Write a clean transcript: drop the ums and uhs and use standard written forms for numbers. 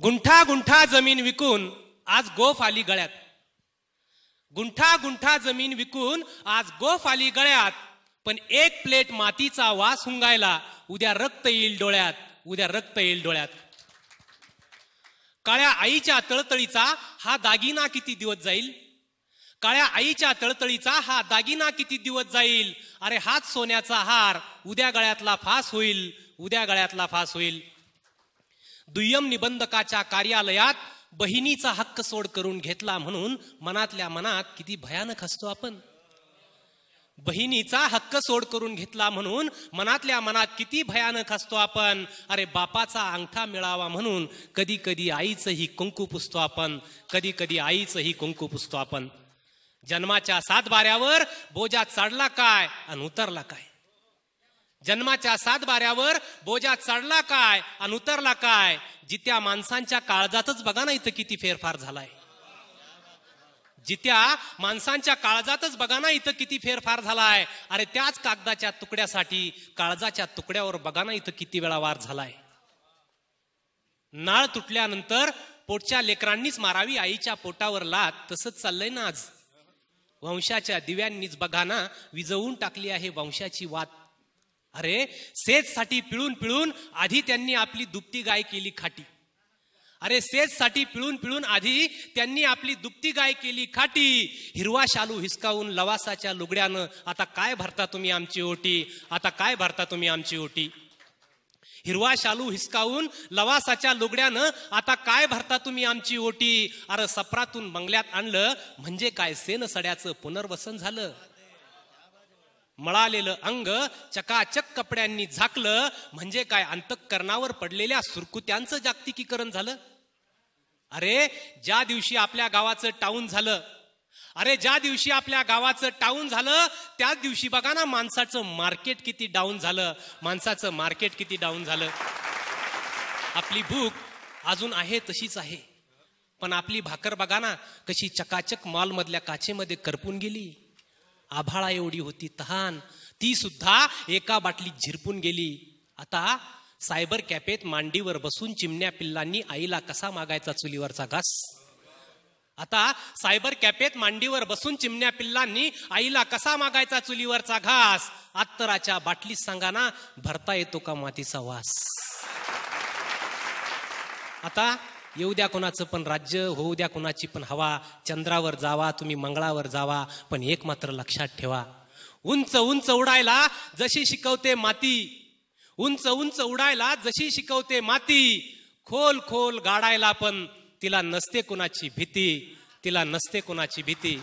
गुंठा गुंठा जमीन विकून आज गोफ आली गळ्यात. गुंठा गुंठा जमीन विकून आज गोफ आली गळ्यात. पण एक प्लेट मातीचा वास हुंगायला उद्या रक्त येईल डोळ्यात, उद्या रक्त येईल डोळ्यात. काळ्या आईच्या तळतळीचा हा दागिना किती दिवस जाईल. काळ्या आईच्या तळतळीचा हा दागिना किती दिवस जाईल. अरे हाच सोन्याचा हार उद्या गळ्यातला फास होईल, उद्या गळ्यातला फास होईल. दुय्यम निबंधकाच्या कार्यालयात बहिणीचा हक्क सोड करून घेतला म्हणून मनातल्या मनात किती भयानक हसतो आपण. बहिणीचा हक्क सोड करून घेतला म्हणून मनातल्या मनात किती भयानक हसतो आपण. अरे बापाचा अंगठा मिळावा म्हणून कधी कधी आईचंही कुंकू पुसतो आपण, कधी कधी आईचंही कुंकू पुसतो आपण. जन्माच्या सातबाऱ्यावर बोजा चढला काय आणि उतरला काय. जन्माच्या सातबाऱ्यावर बोजा चढला काय आणि उतरला काय. जित्या माणसांच्या काळजातच बघा ना इथं किती फेरफार झालाय. जित्या माणसांच्या काळजातच बघा ना इथं किती फेरफार झालाय. अरे त्याच कागदाच्या तुकड्यासाठी काळजाच्या तुकड्यावर बघा ना इथं किती वेळा वार झालाय. नाळ तुटल्यानंतर पोटच्या लेकरांनीच मारावी आईच्या पोटावर लात, तसंच चाललंय ना आज. वंशाच्या दिव्यांनीच बघा ना विजवून टाकली आहे वंशाची वात. अरे सेजसाठी पिळून पिळून आधी त्यांनी आपली दुभती गाय केली खाटी. अरे सेजसाठी पिळून पिळून आधी त्यांनी आपली दुभती गाय केली खाटी. हिरवा शालू हिसकावून लवासाच्या लुगड्यानं आता काय भरता तुम्ही आमची ओटी, आता काय भरता तुम्ही आमची ओटी. हिरवा शालू हिसकावून लवासाच्या लुगड्यानं आता काय भरता तुम्ही आमची ओटी. अरे सप्रातून बंगल्यात आणलं म्हणजे काय सेन सड्याचं पुनर्वसन झालं. मळालेलं अंग चकाचक कपड्यांनी झाकलं म्हणजे काय अंतःकरणावर पडलेल्या सुरकुत्यांचं जागतिकीकरण झालं. अरे ज्या दिवशी आपल्या गावाचं टाऊन झालं, अरे ज्या दिवशी आपल्या गावाचं टाऊन झालं त्याच दिवशी बघा ना माणसाचं मार्केट किती डाऊन झालं, माणसाचं मार्केट किती डाऊन झालं. आपली भूक अजून आहे तशीच आहे, पण आपली भाकर बघा ना कशी चकाचक मॉलमधल्या काचेमध्ये करपून गेली. आभाळा एवढी होती तहान, ती सुद्धा एका बाटलीत झिरपून गेली. आता सायबर कॅफेत मांडीवर बसून चिमण्या पिल्लांनी आईला कसा मागायचा चुलीवरचा घास. आता सायबर कॅफेत मांडीवर बसून चिमण्या पिल्लांनी आईला कसा मागायचा चुलीवरचा घास. अत्तराच्या बाटलीत सांगा ना भरता येतो का मातीचा वास. आता येऊ द्या कोणाचं पण राज्य, होऊ द्या कोणाची पण हवा, चंद्रावर जावा तुम्ही मंगळावर जावा, पण एक मात्र लक्षात ठेवा, उंच उंच उडायला जशी शिकवते माती, उंच उंच उडायला जशी शिकवते माती, खोल खोल गाडायला पण तिला नसते कोणाची भीती, तिला नसते कोणाची भीती.